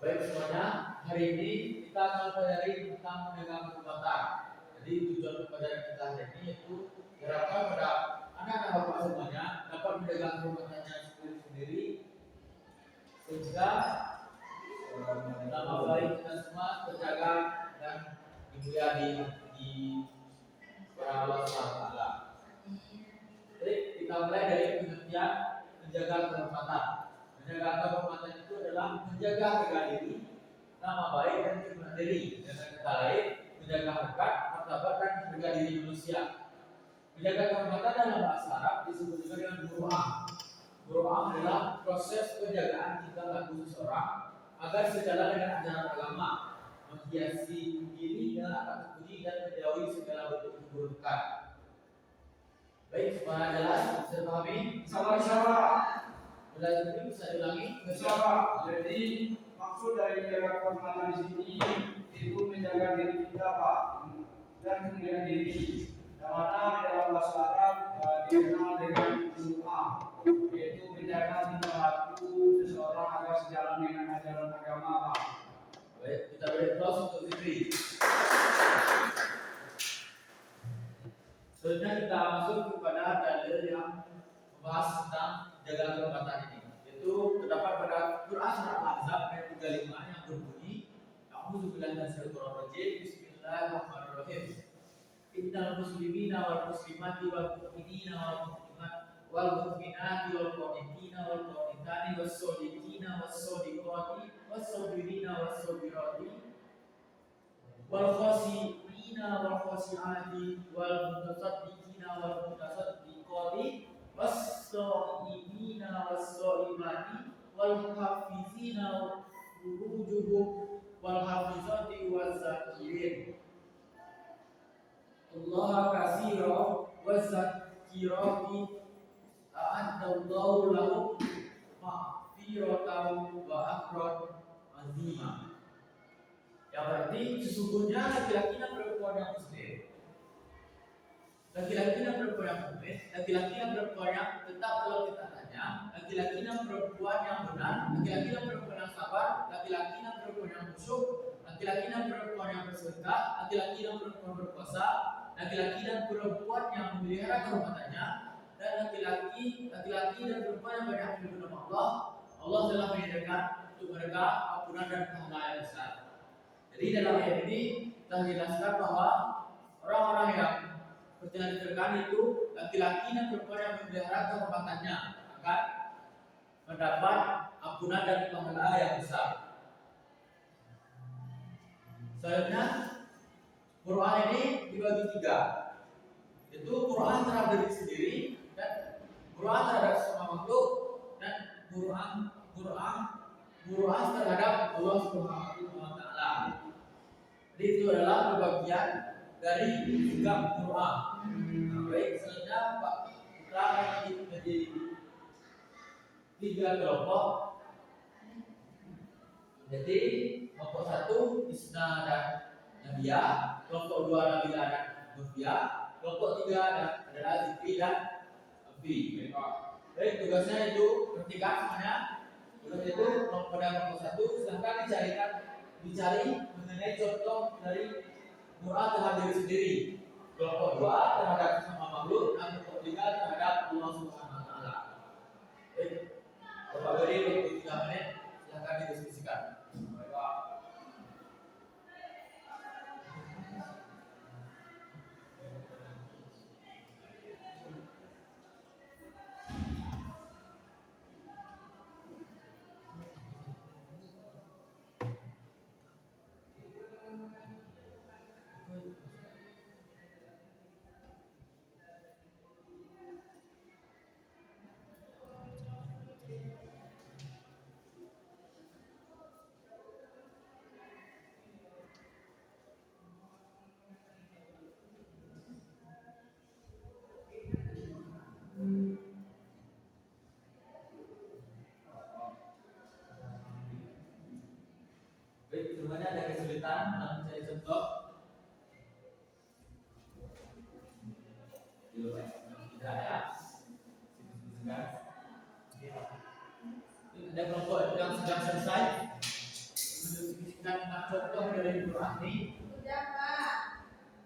Baik semuanya, hari ini kita akan pelajari tentang pemegang kekuatan. Jadi tujuan pelajaran kita hari ini yaitu diharapkan pada anak-anak bapak semuanya dapat memegang kekuatannya sendiri sehingga nama baik kita semua terjaga dan dimuliakan di Allah SWT. Jadi kita mulai dari pengertian menjaga kehormatan. Menjaga kehormatan itu adalah menjaga harga diri, nama baik dan kemuliaan diri. Dengan kata lain, menjaga harkat, martabat dan harga diri manusia. Menjaga kehormatan dalam bahasa Arab disebut juga dengan muru'ah. Muru'ah adalah proses penjagaan tingkah laku seseorang agar sejalan dengan ajaran agama, menghiasi diri dengan akhlak terpuji dan menjauhi segala bentuk keburukan. Baik, semuanya jelas? Bisa dipahami? Sama-sama. Belajar ini bisa diulangi? Sama. Jadi maksud dari menjaga kehormatan di sini itu menjaga diri kita, Pak, dan kemudian diri. Yang mana di dalam bahasa Arab dikenal dengan muru'ah, yaitu menjaga tingkah laku seseorang agar sejalan dengan ajaran agama, Pak. Baik, kita beri aplaus untuk Fikri. Selanjutnya kita masuk kepada dalil yang membahas tentang jaga kehormatan ini. Yaitu terdapat pada Quran surah Al-Ahzab ayat 35 yang berbunyi, A'udzubillahi minasyaitonir rajim. Bismillahirrahmanirrahim. Innal muslimina wal muslimati wal mu'minina wal mu'minat wal mu'minati wal qanitina wal qanitani was shodiqina was shodiqati was sabirina was sabirati wal khashi'ina wal khashi'ati wal mutasaddiqina wal mutasaddiqati was sha'imina was sha'imati wal hafizina furujuhum wal hafizati waz zakirin Allah katsira waz zakirati a'adallahu lahum maghfiratan wa ajran 'azima. Yang berarti sesungguhnya laki-laki dan perempuan yang muslim, laki-laki dan perempuan yang mukmin, laki-laki dan perempuan yang tetap dalam ketaatan, laki-laki dan perempuan yang benar, laki-laki dan perempuan yang sabar, laki-laki dan perempuan yang khusyuk, laki-laki dan perempuan yang bersedekah, laki-laki dan perempuan berpuasa, laki-laki dan perempuan yang memelihara kehormatannya, dan laki-laki dan perempuan yang banyak menyebut nama Allah. Allah telah menyediakan untuk mereka ampunan dan pahala yang besar. Jadi dalam ayat ini kita jelaskan bahwa orang-orang yang seperti diterangkan itu laki-laki dan perempuan yang memelihara kehormatannya akan mendapat ampunan dan pahala yang besar. Selanjutnya, Quran ini dibagi tiga, yaitu Quran terhadap diri sendiri, dan Quran terhadap semua makhluk, dan Quran terhadap Allah Subhanahu wa Ta'ala. Jadi itu adalah pembagian dari tiga Quran. Baik, selanjutnya Pak kita menjadi tiga kelompok. Jadi kelompok satu Isna dan Nabiya, kelompok dua Nabila dan Nubia, kelompok tiga adalah Zikri dan Afi. Baik, tugasnya itu perhatikan semuanya. Tugas itu pada kelompok satu silahkan dicari mengenai contoh dari Quran terhadap diri sendiri. Kelompok dua terhadap sesama makhluk, dan kelompok tiga terhadap Allah Subhanahu wa Ta'ala. Baik, Bapak beri waktu 3 menit, silahkan didiskusikan. Baik, semuanya ada kesulitan dalam mencari contoh. Tidak ada. Ada kelompok yang sedang selesai. mendeskripsikan tentang contoh dari Quran ini. Sudah Pak.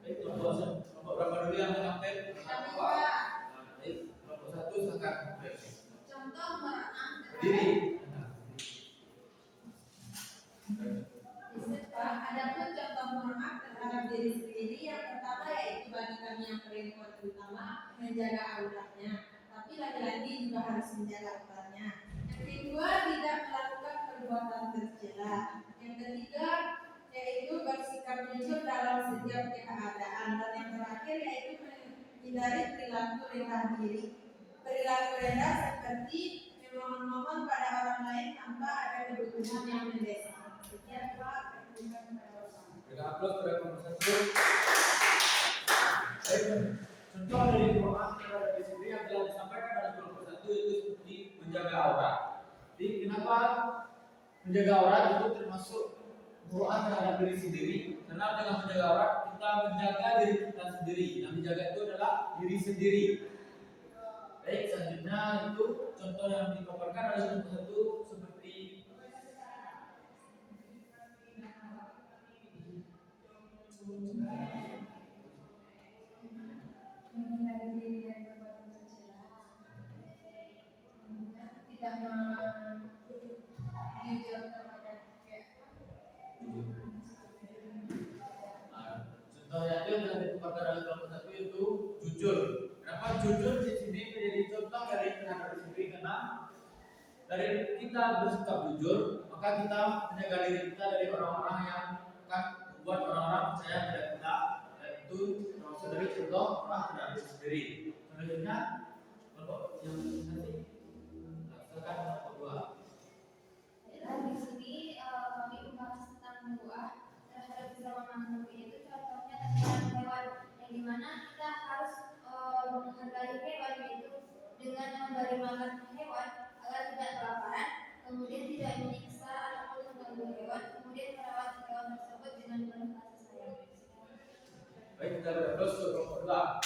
Baik, kelompok berapa dulu yang menyampaikan? Kami Pak. Baik, kelompok 1 silakan. Contoh merenang Berdiri. Pak, adapun contoh merenang terhadap diri sendiri yang pertama yaitu bagi kami yang perempuan terutama menjaga auratnya. Tapi laki-laki juga harus menjaga auratnya. Yang kedua, tidak melakukan perbuatan tercela. Yang ketiga, yaitu bersikap jujur dalam setiap keadaan. Dan yang terakhir yaitu menghindari perilaku rendah diri. Perilaku rendah seperti memohon-mohon pada orang lain tanpa ada kebutuhan yang mendesak. Sekian Pak. Berikan aplaus pada kelompok 1. Baik, contoh dari Quran terhadap diri sendiri yang telah disampaikan dalam kelompok 1 itu seperti menjaga aurat. Jadi kenapa menjaga aurat itu termasuk Quran terhadap diri sendiri? Karena dengan menjaga aurat kita menjaga diri kita sendiri. Yang dijaga itu adalah diri sendiri. Baik, selanjutnya itu contoh yang dipaparkan oleh kelompok 1 seperti Menghindari diri dari perbuatan tercela. Tidak jujur terhadap contohnya itu yang dipaparkan oleh kelompok 1 itu jujur. Kenapa jujur di sini menjadi contoh dari terhadap diri sendiri? Karena dari kita bersikap jujur, maka kita menjaga diri kita dari orang-orang yang akan membuat orang-orang percaya pada kita, dan itu termasuk dari contoh orang terhadap diri sendiri. Selanjutnya kelompok yang nanti laksanakan kelompok 2. Di sini kami membahas tentang buah terhadap sesama manusia itu contohnya tentang hewan yang dimana kita harus menghargai hewan itu dengan memberi makan hewan agar tidak kelaparan, kemudian tidak menyiksa ataupun mengganggu hewan, kemudian merawat hewan tersebut dengan penuh kasih sayang. Baik, kita berterus ke kelompok 2.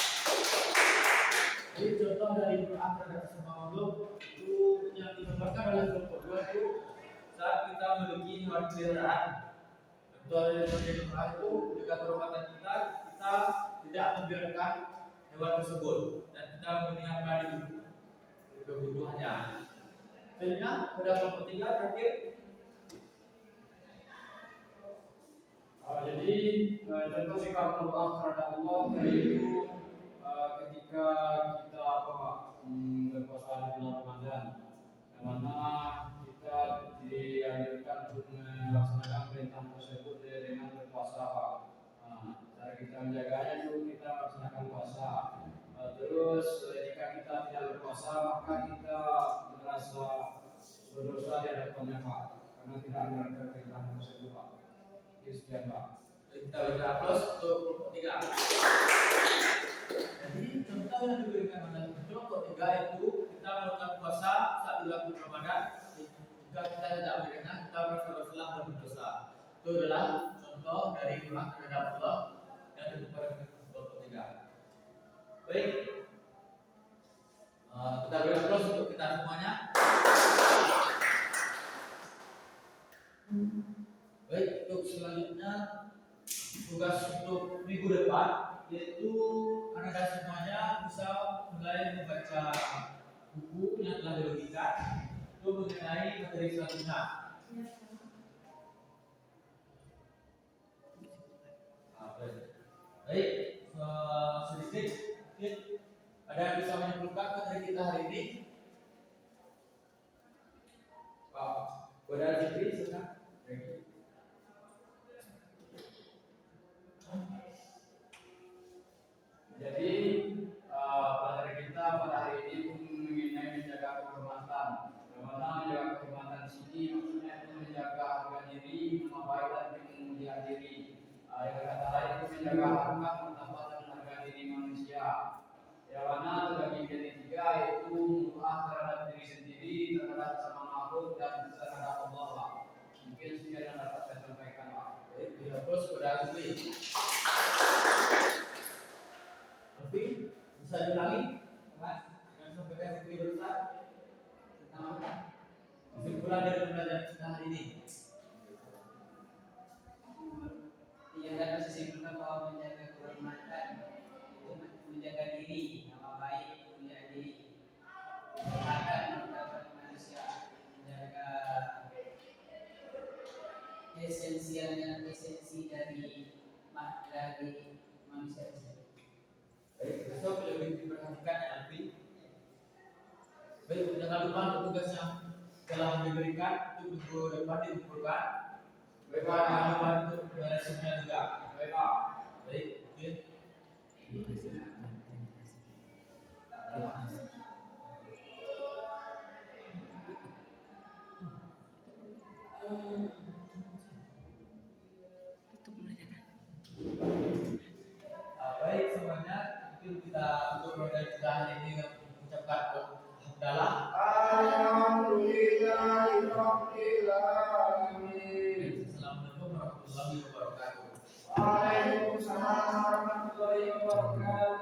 Jadi contoh dari Quran terhadap sesama makhluk itu yang dipaparkan oleh kelompok 2 itu saat kita memiliki hewan peliharaan. Contoh dari Quran itu ketika kehormatan kita tidak membiarkan hewan tersebut dan kita menyiapkan itu kebutuhannya. Selanjutnya pada kelompok 3 terakhir. Jadi contoh sikap berdoa terhadap Allah yaitu ketika kita berpuasa di bulan Ramadan, yang mana kita dianjurkan untuk melaksanakan perintah tersebut dengan berpuasa. Cara kita menjaganya itu kita melaksanakan puasa. Terus jika kita tidak berpuasa maka kita merasa berdosa di hadapan Allah karena tidak menjalankan perintah tersebut. Sekian Pak. Kita beri aplaus untuk kelompok 3. Jadi contoh yang diberikan oleh kelompok 3 itu kita melakukan puasa saat bulan Ramadan. Jika kita tidak menjalankan, kita merasa bersalah dan berdosa. Itu adalah contoh dari Quran terhadap Allah yang diberikan oleh kelompok 3. Baik, kita beri aplaus untuk kita semuanya. Baik, untuk selanjutnya tugas untuk minggu depan yaitu Anda semuanya bisa mulai membaca buku yang telah dibagikan itu mengenai materi selanjutnya. Baik, sedikit ada yang bisa menyimpulkan materi kita hari ini? Pak, Saudara Zikri, silakan. Jadi materi kita pada hari ini pun mengenai menjaga kehormatan. Bagaimana menjaga kehormatan di sini maksudnya itu menjaga harga diri, nama baik dan kemuliaan diri. Yang kata lain itu menjaga harkat, martabat dan harga diri manusia. Yang mana terbagi menjadi 3 yaitu murah terhadap diri sendiri, terhadap sesama makhluk dan terhadap Allah. Mungkin sekian yang dapat saya sampaikan Pak. Baik, terus pada Azli. Tapi bisa diulangi, Mas? Yang sampaikan Zikri berusaha tentang apa? Kesimpulan dari pembelajaran kita hari ini. bahwa menjaga kehormatan itu menjaga diri, nama baik, mulia diri, harkat martabat manusia, menjaga esensi dari manusia tersebut. Baik, besok lebih diperhatikan ya Alfi. Baik, jangan lupa untuk tugas yang telah diberikan untuk minggu depan dikumpulkan. Baik, Jangan lupa untuk resumnya juga. Baik, Pak. Baik, oke. Baik semuanya, mungkin kita untuk roda kita hari ini mengucapkan alhamdulillah. Alhamdulillahirabbil alamin. Assalamualaikum warahmatullahi wabarakatuh. Waalaikumsalam warahmatullahi wabarakatuh.